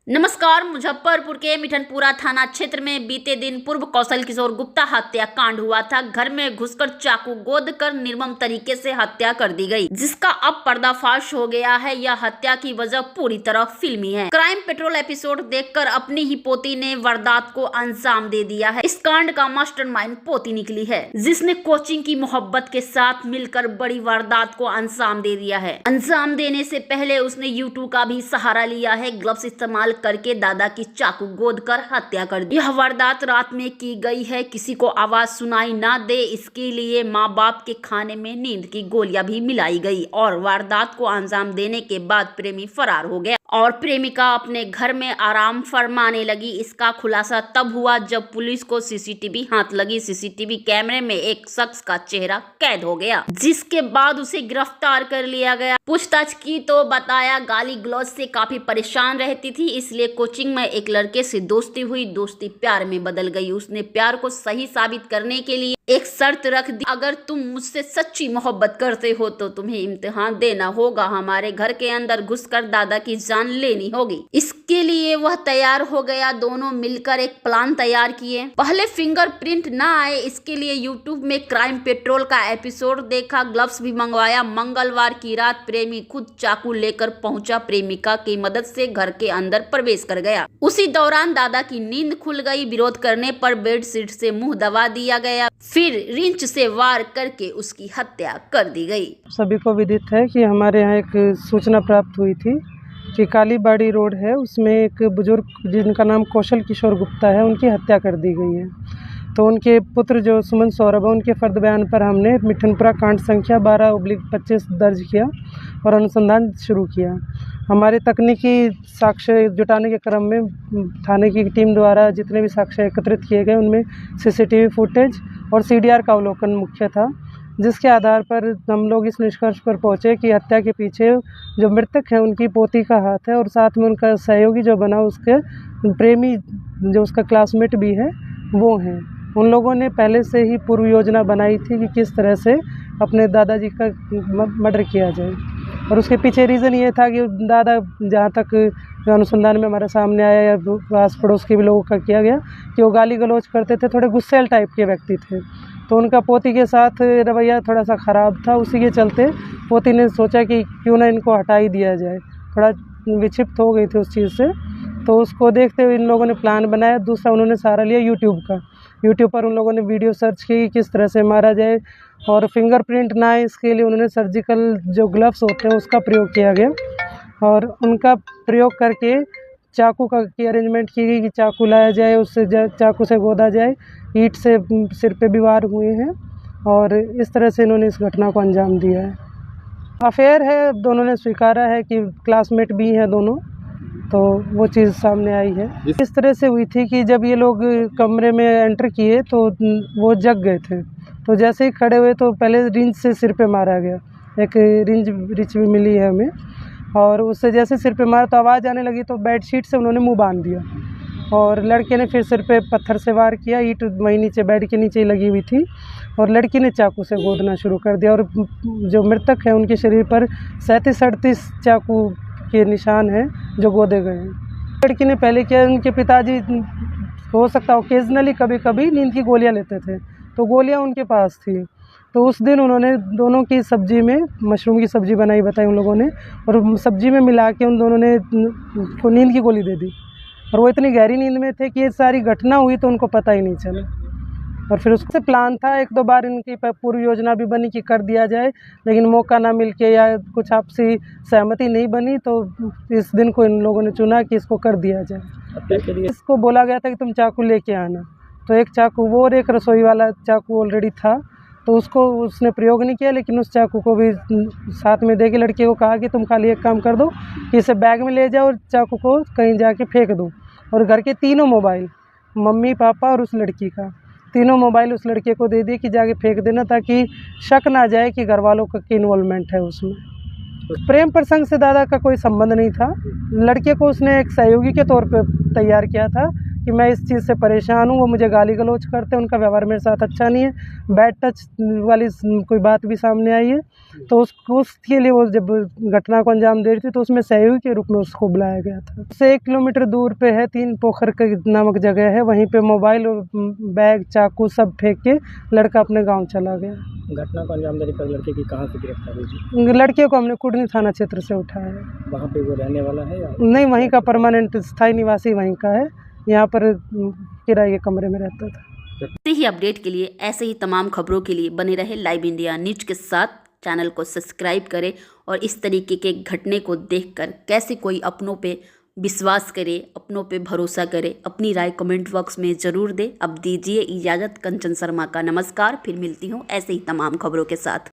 नमस्कार। मुजफ्फरपुर के मिठनपुरा थाना क्षेत्र में बीते दिन पूर्व कौशल किशोर गुप्ता हत्याकांड हुआ था। घर में घुसकर चाकू गोद कर निर्मम तरीके से हत्या कर दी गई, जिसका अब पर्दाफाश हो गया है। यह हत्या की वजह पूरी तरह फिल्मी है। क्राइम पेट्रोल एपिसोड देखकर अपनी ही पोती ने वारदात को अंजाम दे दिया है। इस कांड का मास्टरमाइंड पोती निकली है, जिसने कोचिंग की मोहब्बत के साथ मिलकर बड़ी वारदात को अंजाम दे दिया है। अंजाम देने से पहले उसने यूट्यूब का भी सहारा लिया है। ग्लव्स इस्तेमाल करके दादा की चाकू गोद कर हत्या कर दी। यह वारदात रात में की गई है। किसी को आवाज सुनाई ना दे, इसके लिए माँ बाप के खाने में नींद की गोलियां भी मिलाई गई और वारदात को अंजाम देने के बाद प्रेमी फरार हो गया और प्रेमिका अपने घर में आराम फरमाने लगी। इसका खुलासा तब हुआ जब पुलिस को सीसीटीवी हाथ लगी। सीसीटीवी कैमरे में एक शख्स का चेहरा कैद हो गया, जिसके बाद उसे गिरफ्तार कर लिया गया। पूछताछ की तो बताया गाली गलौज से काफी परेशान रहती थी, इसलिए कोचिंग में एक लड़के से दोस्ती हुई। दोस्ती प्यार में बदल गई। उसने प्यार को सही साबित करने के लिए एक शर्त रख दी, अगर तुम मुझसे सच्ची मोहब्बत करते हो तो तुम्हें इम्तिहान देना होगा। हमारे घर के अंदर घुसकर दादा की जान लेनी होगी। इसके लिए वह तैयार हो गया। दोनों मिलकर एक प्लान तैयार किए। पहले फिंगरप्रिंट ना आए, इसके लिए यूट्यूब में क्राइम पेट्रोल का एपिसोड देखा। ग्लव्स भी मंगवाया। मंगलवार की रात प्रेमी खुद चाकू लेकर पहुंचा। प्रेमिका की मदद से घर के अंदर प्रवेश कर गया। उसी दौरान दादा की नींद खुल गई। विरोध करने पर बेडशीट से मुंह दबा दिया गया, फिर रिंच से वार करके उसकी हत्या कर दी गई। सभी को विदित है कि हमारे यहाँ एक सूचना प्राप्त हुई थी कि कालीबाड़ी रोड है, उसमें एक बुजुर्ग जिनका नाम कौशल किशोर गुप्ता है, उनकी हत्या कर दी गई है। तो उनके पुत्र जो सुमन सौरभ है, उनके फर्द बयान पर हमने मिठनपुरा कांड संख्या 12/25 दर्ज किया और अनुसंधान शुरू किया। हमारे तकनीकी साक्ष्य जुटाने के क्रम में थाने की टीम द्वारा जितने भी साक्ष्य एकत्रित किए गए, उनमें सीसीटीवी फुटेज और सीडीआर का अवलोकन मुख्य था, जिसके आधार पर हम लोग इस निष्कर्ष पर पहुँचे कि हत्या के पीछे जो मृतक है उनकी पोती का हाथ है और साथ में उनका सहयोगी जो बना, उसके प्रेमी जो उसका क्लासमेट भी है, वो हैं। उन लोगों ने पहले से ही पूर्व योजना बनाई थी कि किस तरह से अपने दादाजी का मर्डर किया जाए, और उसके पीछे रीज़न ये था कि दादा, जहाँ तक अनुसंधान में हमारे सामने आया या आस पड़ोस के भी लोगों का किया गया, कि वो गाली गलौज करते थे, थोड़े गुस्सैल टाइप के व्यक्ति थे। तो उनका पोती के साथ रवैया थोड़ा सा ख़राब था। उसी के चलते पोती ने सोचा कि क्यों ना इनको हटा ही दिया जाए। थोड़ा विक्षिप्त हो गई थी उस चीज़ से, तो उसको देखते हुए इन लोगों ने प्लान बनाया। दूसरा उन्होंने सहारा लिया यूट्यूब का। यूट्यूब पर उन लोगों ने वीडियो सर्च की किस तरह से मारा जाए, और फिंगरप्रिंट ना आए इसके लिए उन्होंने सर्जिकल जो ग्लव्स होते हैं उसका प्रयोग किया गया, और उनका प्रयोग करके चाकू की अरेंजमेंट की गई कि चाकू लाया जाए, उससे चाकू से गोदा जाए। ईंट से सिर पे भी वार हुए हैं, और इस तरह से इन्होंने इस घटना को अंजाम दिया है। अफेयर है, दोनों ने स्वीकारा है कि क्लासमेट भी हैं दोनों, तो वो चीज़ सामने आई है। इस तरह से हुई थी कि जब ये लोग कमरे में एंटर किए तो वो जग गए थे। तो जैसे ही खड़े हुए तो पहले रिंच से सिर पे मारा गया, एक रिंच भी मिली है हमें, और उससे जैसे सिर पे मारा तो आवाज़ आने लगी, तो बेडशीट से उन्होंने मुंह बांध दिया, और लड़के ने फिर सिर पे पत्थर से वार किया। ईंट वहीं नीचे बेड के नीचे ही लगी हुई थी, और लड़की ने चाकू से गोदना शुरू कर दिया। और जो मृतक है उनके शरीर पर 37-38 चाकू के निशान हैं जो गोदे गए हैं। लड़की ने पहले किया, उनके पिताजी हो सकता ओकेजनली कभी कभी नींद की गोलियां लेते थे, तो गोलियां उनके पास थी। तो उस दिन उन्होंने दोनों की सब्जी में मशरूम की सब्जी बनाई, बताई उन लोगों ने, और सब्जी में मिला के उन दोनों ने को नींद की गोली दे दी। और वो इतनी गहरी नींद में थे कि ये सारी घटना हुई तो उनको पता ही नहीं चला। और फिर उससे प्लान था, 1-2 बार इनकी पूर्व योजना भी बनी कि कर दिया जाए, लेकिन मौका ना मिल के या कुछ आपसी सहमति नहीं बनी, तो इस दिन को इन लोगों ने चुना कि इसको कर दिया जाए। इसको बोला गया था कि तुम चाकू लेके आना, तो एक चाकू वो और एक रसोई वाला चाकू ऑलरेडी था, तो उसको उसने प्रयोग नहीं किया, लेकिन उस चाकू को भी साथ में दे के लड़के को कहा कि तुम खाली एक काम कर दो कि इसे बैग में ले जाओ और चाकू को कहीं जाके फेंक दो। और घर के तीनों मोबाइल, मम्मी पापा और उस लड़की का, तीनों मोबाइल उस लड़के को दे दिए कि जाके फेंक देना, ताकि शक ना जाए कि घर वालों का इन्वॉल्वमेंट है उसमें। प्रेम प्रसंग से दादा का कोई संबंध नहीं था। लड़के को उसने एक सहयोगी के तौर पर तैयार किया था कि मैं इस चीज़ से परेशान हूँ। वो मुझे गाली गलौज करते हैं, उनका व्यवहार मेरे साथ अच्छा नहीं है, बैड टच वाली कोई बात भी सामने आई है। तो उसके लिए वो जब घटना को अंजाम दे रही थी तो उसमें सहयोगी के रूप में उसको बुलाया गया था। उससे 1 किलोमीटर दूर पे है 3 पोखर के नामक जगह है, वहीं पे मोबाइल और बैग चाकू सब फेंक के लड़का अपने गाँव चला गया। घटना को अंजाम देने पर लड़के की कहाँ से गिरफ्तारी हुई? लड़के को हमने कुडनी थाना क्षेत्र से उठाया है। वहाँ पे वो रहने वाला है या नहीं, वहीं का परमानेंट स्थायी निवासी वहीं का है, यहाँ पर किराए के कमरे में रहता था। ऐसे ही अपडेट के लिए, ऐसे ही तमाम खबरों के लिए बने रहे लाइव इंडिया न्यूज के साथ। चैनल को सब्सक्राइब करें और इस तरीके के घटने को देखकर कैसे कोई अपनों पे विश्वास करे, अपनों पे भरोसा करे, अपनी राय कमेंट बॉक्स में ज़रूर दे। अब दीजिए इजाज़त। कंचन शर्मा का नमस्कार। फिर मिलती हूँ ऐसे ही तमाम खबरों के साथ।